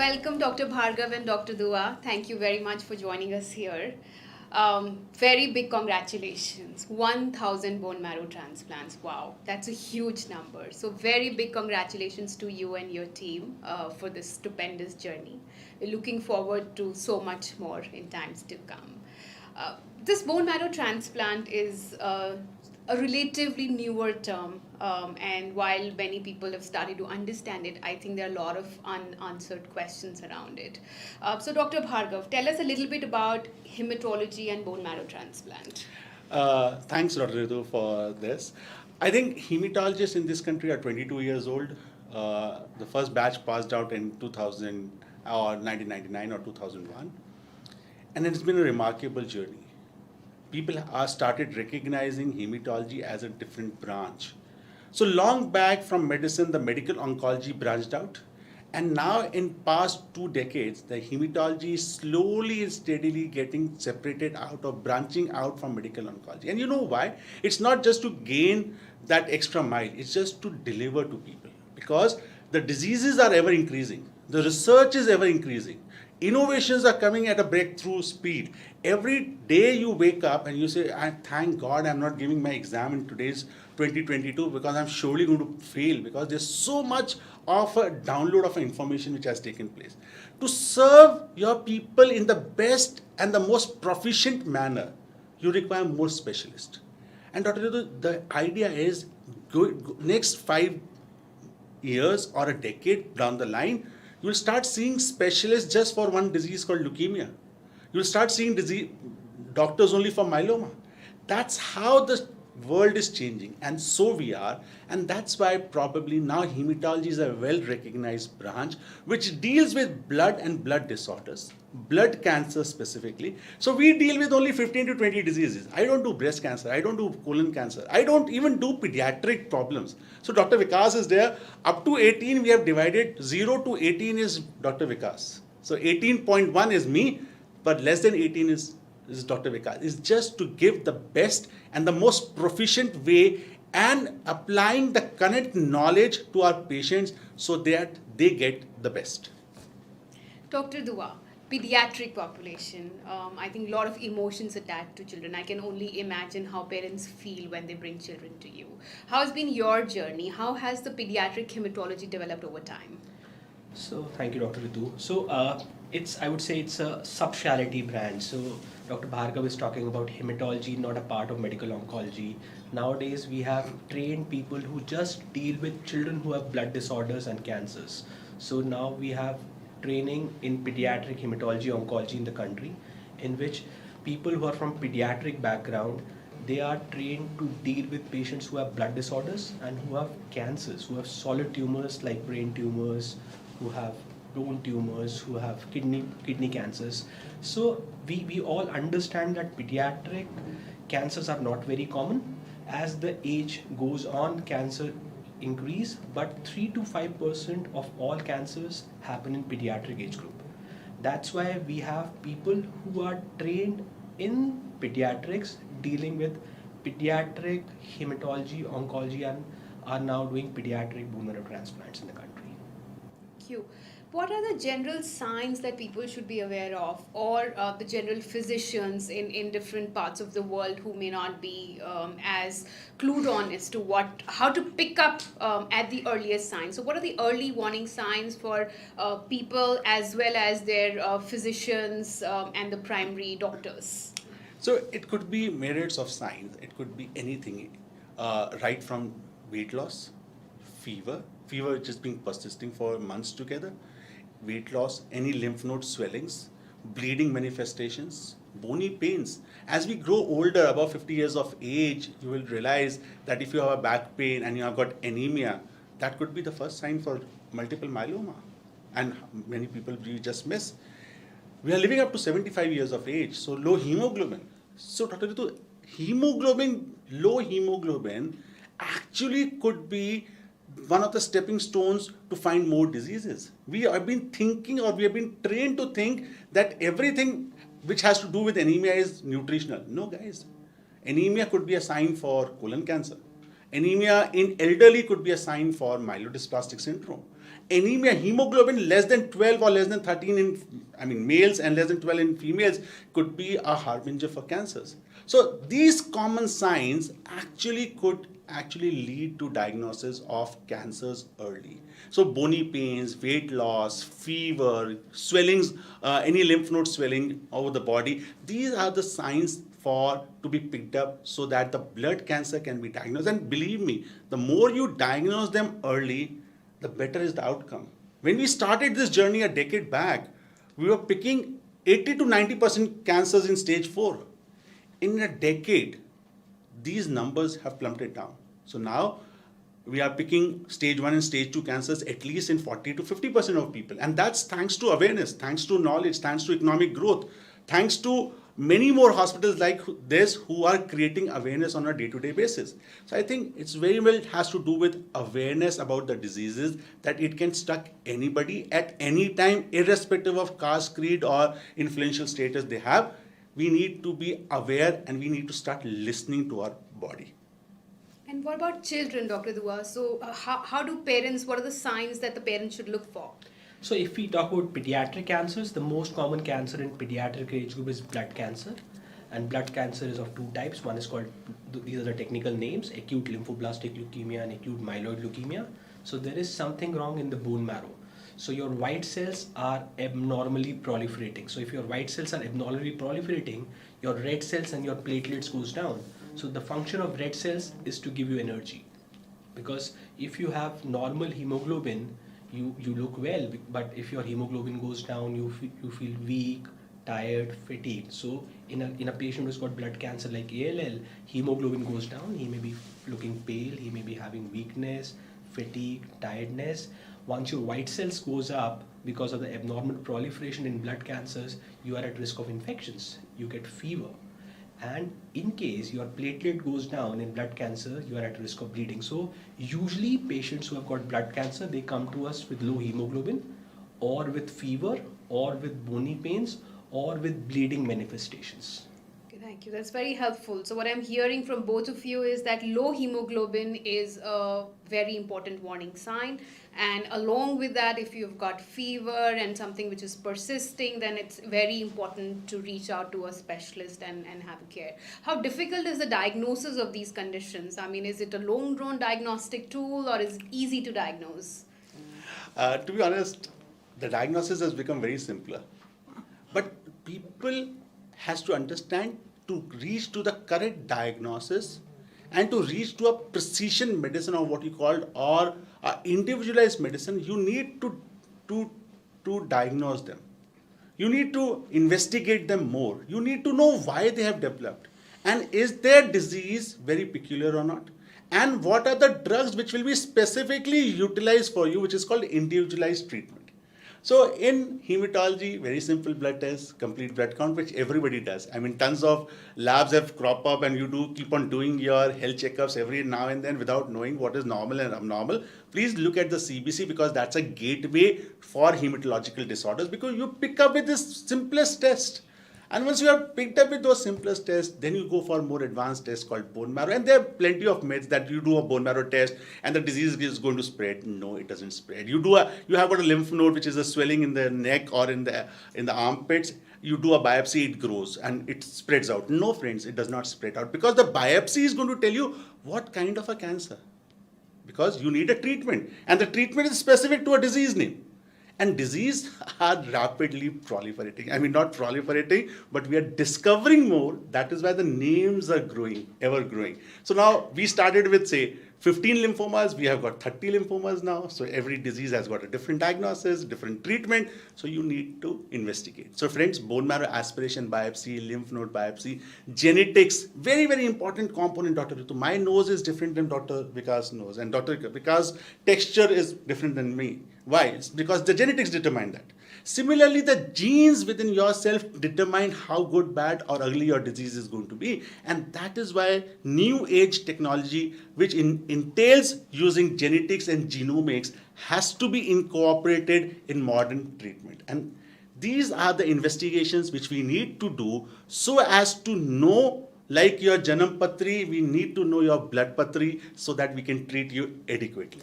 Welcome, Dr. Bhargav and Dr. Dua. Thank you very much for joining us here. Very big congratulations. 1,000 bone marrow transplants. Wow, that's a huge number. So, very big congratulations to you and your team for this stupendous journey. We're looking forward to so much more in times to come. This bone marrow transplant is a relatively newer term, and while many people have started to understand it, I think there are a lot of unanswered questions around it. So, Dr. Bhargav, tell us a little bit about hematology and bone marrow transplant. Thanks, Dr. Ritu, for this. I think hematologists in this country are 22 years old. The first batch passed out in 2000 or 1999 or 2001. And it's been a remarkable journey. People are started recognizing hematology as a different branch. So long back from medicine, the medical oncology branched out. And now in past 2 decades, the hematology is slowly and steadily getting separated out or branching out from medical oncology. And you know why? It's not just to gain that extra mile, it's just to deliver to people. Because the diseases are ever increasing, the research is ever increasing. Innovations are coming at a breakthrough speed. Every day you wake up and you say, I thank God I'm not giving my exam in today's 2022 because I'm surely going to fail because there's so much of a download of information which has taken place. To serve your people in the best and the most proficient manner, you require more specialists. And Dr. Ritu, the idea is next 5 years or a decade down the line, you will start seeing specialists just for one disease called leukemia. You will start seeing doctors only for myeloma. That's how the world is changing, and so we are, and that's why probably now hematology is a well-recognized branch which deals with blood and blood disorders, blood cancer specifically. So we deal with only 15 to 20 diseases. I don't do breast cancer, I don't do colon cancer, I don't even do pediatric problems. So Dr. Vikas is there. Up to 18 we have divided, 0 to 18 is Dr. Vikas. So 18.1 is me, but less than 18 is Dr. Vikas. Is just to give the best and the most proficient way and applying the correct knowledge to our patients so that they get the best. Dr. Dua, pediatric population, I think a lot of emotions attached to children. I can only imagine how parents feel when they bring children to you. How has been your journey? How has the pediatric hematology developed over time? So thank you, Dr. Ritu. So I would say it's a subspecialty branch. So Dr. Bhargav is talking about hematology, not a part of medical oncology. Nowadays, we have trained people who just deal with children who have blood disorders and cancers. So now we have training in pediatric hematology oncology in the country, in which people who are from pediatric background, they are trained to deal with patients who have blood disorders and who have cancers, who have solid tumors like brain tumors, who have bone tumors, who have kidney cancers. So we all understand that pediatric cancers are not very common. As the age goes on, cancer increase, but 3 to 5% of all cancers happen in pediatric age group. That's why we have people who are trained in pediatrics dealing with pediatric hematology, oncology, and are now doing pediatric bone marrow transplants in the country. Thank you. What are the general signs that people should be aware of, or the general physicians in different parts of the world who may not be as clued on as to how to pick up at the earliest signs? So what are the early warning signs for people as well as their physicians and the primary doctors? So it could be myriads of signs. It could be anything, right from weight loss, fever just being persisting for months together, weight loss, any lymph node swellings, bleeding manifestations, bony pains. As we grow older, above 50 years of age, you will realize that if you have a back pain and you have got anemia, that could be the first sign for multiple myeloma. And many people we just miss. We are living up to 75 years of age, so low hemoglobin. So Dr. Ritu, low hemoglobin actually could be one of the stepping stones to find more diseases. We have been thinking, or we have been trained to think that everything which has to do with anemia is nutritional. No, guys. Anemia could be a sign for colon cancer. Anemia in elderly could be a sign for myelodysplastic syndrome. Anemia, hemoglobin less than 12 or less than 13 in males and less than 12 in females could be a harbinger for cancers. So these common signs could lead to diagnosis of cancers early. So bony pains, weight loss, fever, swellings, any lymph node swelling over the body, these are the signs to be picked up so that the blood cancer can be diagnosed. And believe me, the more you diagnose them early, the better is the outcome. When we started this journey a decade back, we were picking 80 to 90% cancers in stage 4. In a decade, these numbers have plummeted down. So now we are picking stage 1 and stage 2 cancers at least in 40 to 50% of people. And that's thanks to awareness, thanks to knowledge, thanks to economic growth, thanks to many more hospitals like this who are creating awareness on a day-to-day basis. So I think it's very well has to do with awareness about the diseases, that it can struck anybody at any time, irrespective of caste, creed, or influential status they have. We need to be aware and we need to start listening to our body. And what about children, Dr. Dua? So how do parents, what are the signs that the parents should look for? So if we talk about pediatric cancers, the most common cancer in pediatric age group is blood cancer. And blood cancer is of two types. One is called, these are the technical names, acute lymphoblastic leukemia and acute myeloid leukemia. So there is something wrong in the bone marrow. So your white cells are abnormally proliferating. So if your white cells are abnormally proliferating, your red cells and your platelets goes down. So the function of red cells is to give you energy. Because if you have normal hemoglobin, you look well, but if your hemoglobin goes down, you feel weak, tired, fatigued. So in a patient who's got blood cancer like ALL, hemoglobin goes down, he may be looking pale, he may be having weakness, fatigue, tiredness. Once your white cells goes up, because of the abnormal proliferation in blood cancers, you are at risk of infections. You get fever. And in case your platelet goes down in blood cancer, you are at risk of bleeding. So usually patients who have got blood cancer, they come to us with low hemoglobin or with fever or with bony pains or with bleeding manifestations. Okay, thank you. That's very helpful. So what I'm hearing from both of you is that low hemoglobin is a very important warning sign. And along with that, if you've got fever and something which is persisting, then it's very important to reach out to a specialist and have care. How difficult is the diagnosis of these conditions? I mean, is it a long-drawn diagnostic tool or is it easy to diagnose? To be honest, the diagnosis has become very simpler. But people has to understand, to reach to the correct diagnosis and to reach to a precision medicine, or what you call, or individualized medicine, you need to diagnose them. You need to investigate them more. You need to know why they have developed. And is their disease very peculiar or not? And what are the drugs which will be specifically utilized for you, which is called individualized treatment. So in hematology, very simple blood test, complete blood count, which everybody does. I mean, tons of labs have cropped up and you do keep on doing your health checkups every now and then without knowing what is normal and abnormal. Please look at the CBC, because that's a gateway for hematological disorders, because you pick up with this simplest test. And once you have picked up with those simplest tests, then you go for more advanced tests called bone marrow. And there are plenty of myths that you do a bone marrow test and the disease is going to spread. No, it doesn't spread. You have got a lymph node, which is a swelling in the neck or in the armpits. You do a biopsy, it grows and it spreads out. No, friends, it does not spread out, because the biopsy is going to tell you what kind of a cancer. Because you need a treatment, and the treatment is specific to a disease name. And disease are rapidly proliferating. I mean, not proliferating, but we are discovering more. That is why the names are growing, ever growing. So now we started with, say, 15 lymphomas. We have got 30 lymphomas now. So every disease has got a different diagnosis, different treatment. So you need to investigate. So friends, bone marrow aspiration biopsy, lymph node biopsy, genetics, very, very important component, Dr. Ritu. My nose is different than Dr. Vikas' nose, and Dr. Vikas' texture is different than me. Why? It's because the genetics determine that. Similarly, the genes within yourself determine how good, bad, or ugly your disease is going to be. And that is why new age technology, which entails using genetics and genomics, has to be incorporated in modern treatment. And these are the investigations which we need to do so as to know Like your Janam Patri, we need to know your blood Patri so that we can treat you adequately.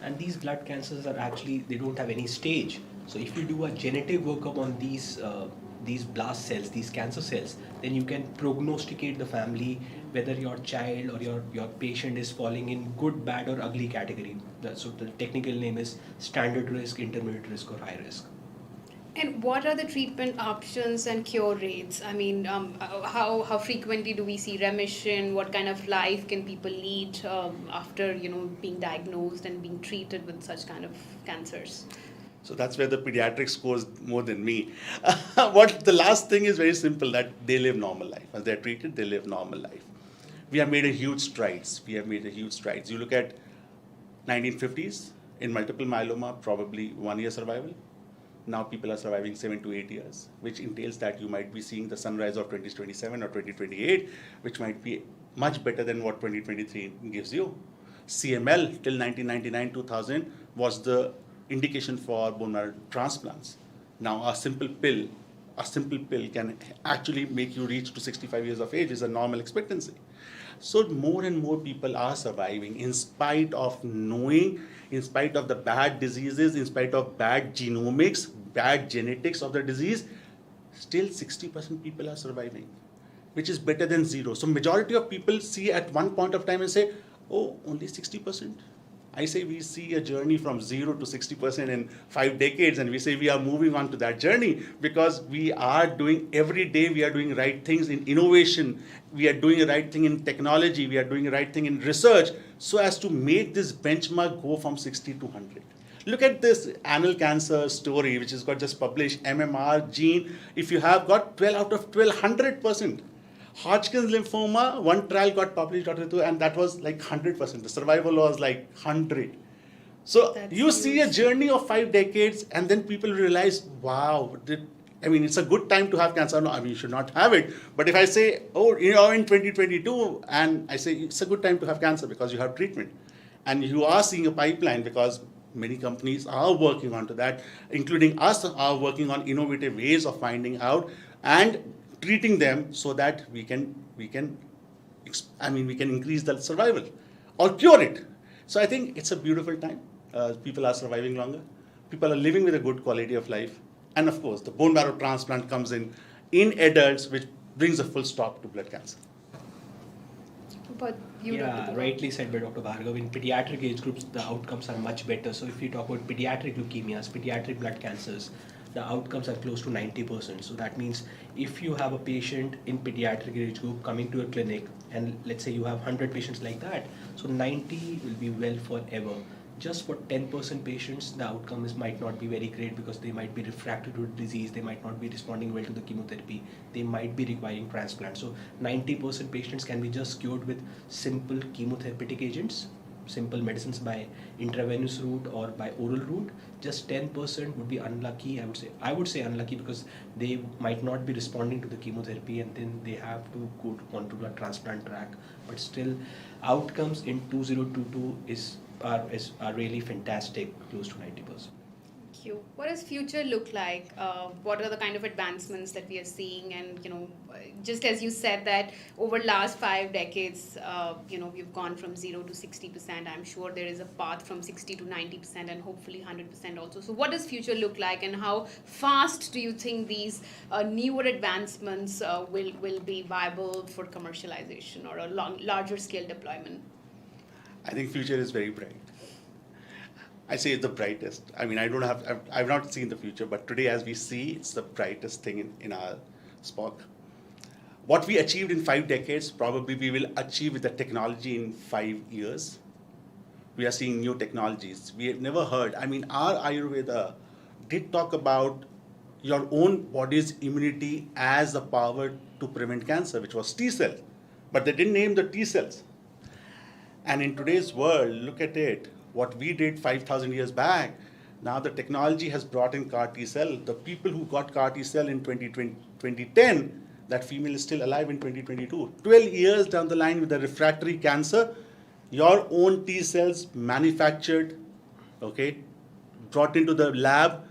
And these blood cancers are actually, they don't have any stage. So if you do a genetic workup on these blast cells, these cancer cells, then you can prognosticate the family whether your child or your patient is falling in good, bad or ugly category. So the technical name is standard risk, intermediate risk or high risk. And what are the treatment options and cure rates? I mean, how frequently do we see remission? What kind of life can people lead after being diagnosed and being treated with such kind of cancers? So that's where the pediatric scores more than me. What the last thing is very simple, that they live normal life. As they're treated, they live normal life. We have made a huge strides. You look at 1950s, in multiple myeloma, probably 1 year survival. Now people are surviving 7 to 8 years, which entails that you might be seeing the sunrise of 2027 or 2028, which might be much better than what 2023 gives you. CML till 1999, 2000 was the indication for bone marrow transplants. Now a simple pill can actually make you reach to 65 years of age is a normal expectancy. So more and more people are surviving in spite of knowing, in spite of the bad diseases, in spite of bad genomics, bad genetics of the disease, still 60% people are surviving, which is better than zero. So majority of people see at one point of time and say, oh, only 60%. I say we see a journey from 0 to 60% in 5 decades, and we say we are moving on to that journey because we are doing every day, we are doing right things in innovation, we are doing the right thing in technology, we are doing the right thing in research, so as to make this benchmark go from 60 to 100. Look at this anal cancer story, which is got just published, MMR gene. If you have got 12 out of 12, 100%. Hodgkin's lymphoma, one trial got published, Dr. Ritu, and that was like 100%. The survival was like 100. So That's you see a huge. journey of 5 decades, and then people realize, wow, it's a good time to have cancer. No, I mean, you should not have it. But if I say, oh, in 2022, and I say it's a good time to have cancer because you have treatment, and you are seeing a pipeline because many companies are working onto that, including us are working on innovative ways of finding out and treating them so that we can increase the survival or cure it. So I think it's a beautiful time. People are surviving longer. People are living with a good quality of life. And of course, the bone marrow transplant comes in adults, which brings a full stop to blood cancer. But you Yeah, rightly said by Dr. Bhargav. In pediatric age groups, the outcomes are much better. So if we talk about pediatric leukemias, pediatric blood cancers, the outcomes are close to 90%. So that means if you have a patient in pediatric age group coming to a clinic, and let's say you have 100 patients like that, so 90 will be well forever. Just for 10% patients, the outcomes might not be very great because they might be refractory to the disease, they might not be responding well to the chemotherapy, they might be requiring transplant. So 90% patients can be just cured with simple chemotherapeutic agents, simple medicines by intravenous route or by oral route. Just 10% would be unlucky. I would say unlucky because they might not be responding to the chemotherapy and then they have to go onto the transplant track. But still, outcomes in 2022 are really fantastic, close to 90%. Thank you. What does future look like? What are the kind of advancements that we are seeing? And just as you said that over last 5 decades, we've gone from 0 to 60%. I'm sure there is a path from 60 to 90% and hopefully 100% also. So what does future look like, and how fast do you think these newer advancements will be viable for commercialization or a larger scale deployment? I think future is very bright. I say it's the brightest. I've not seen the future, but today as we see, it's the brightest thing in our SPOC. What we achieved in 5 decades, probably we will achieve with the technology in 5 years. We are seeing new technologies. We have never heard, our Ayurveda did talk about your own body's immunity as the power to prevent cancer, which was T cell, but they didn't name the T cells. And in today's world, look at it, what we did 5,000 years back, now the technology has brought in CAR T cell. The people who got CAR T cell in 2010, that female is still alive in 2022. 12 years down the line with the refractory cancer, your own T cells manufactured, brought into the lab,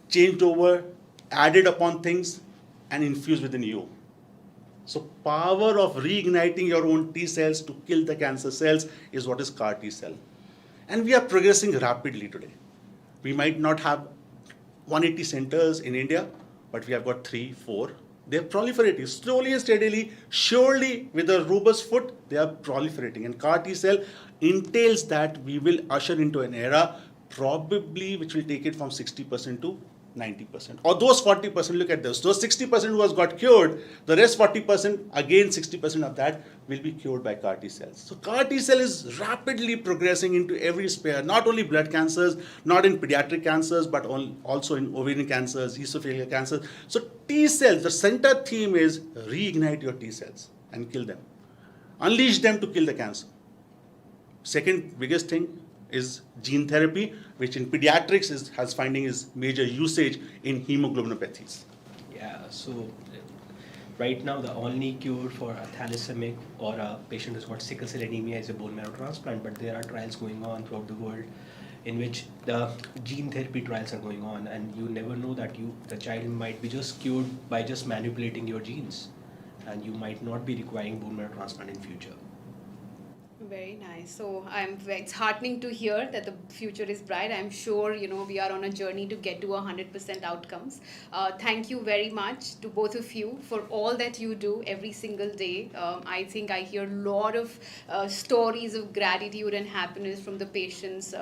changed over, added upon things, and infused within you. So power of reigniting your own T cells to kill the cancer cells is what is CAR T cell. And we are progressing rapidly today. We might not have 180 centers in India, but we have got 3, 4. They are proliferating slowly and steadily, surely with a robust foot, they are proliferating. And CAR T cell entails that we will usher into an era probably which will take it from 60% to 90%. Or those 40%, look at this. Those 60% who has got cured, the rest 40%, again 60% of that will be cured by CAR T cells. So CAR T cell is rapidly progressing into every sphere, not only blood cancers, not in pediatric cancers, but also in ovarian cancers, esophageal cancers. So T cells, the center theme is reignite your T cells and kill them. Unleash them to kill the cancer. Second biggest thing is gene therapy, which in pediatrics has finding is major usage in hemoglobinopathies. Yeah, so right now the only cure for a thalassemia or a patient who's got sickle cell anemia is a bone marrow transplant, but there are trials going on throughout the world in which the gene therapy trials are going on, and you never know that the child might be just cured by just manipulating your genes, and you might not be requiring bone marrow transplant in future. Very nice. So it's heartening to hear that the future is bright. I'm sure, we are on a journey to get to 100% outcomes. Thank you very much to both of you for all that you do every single day. I think I hear a lot of stories of gratitude and happiness from the patients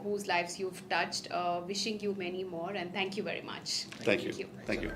whose lives you've touched. Wishing you many more, and thank you very much. Thank you. Thank you.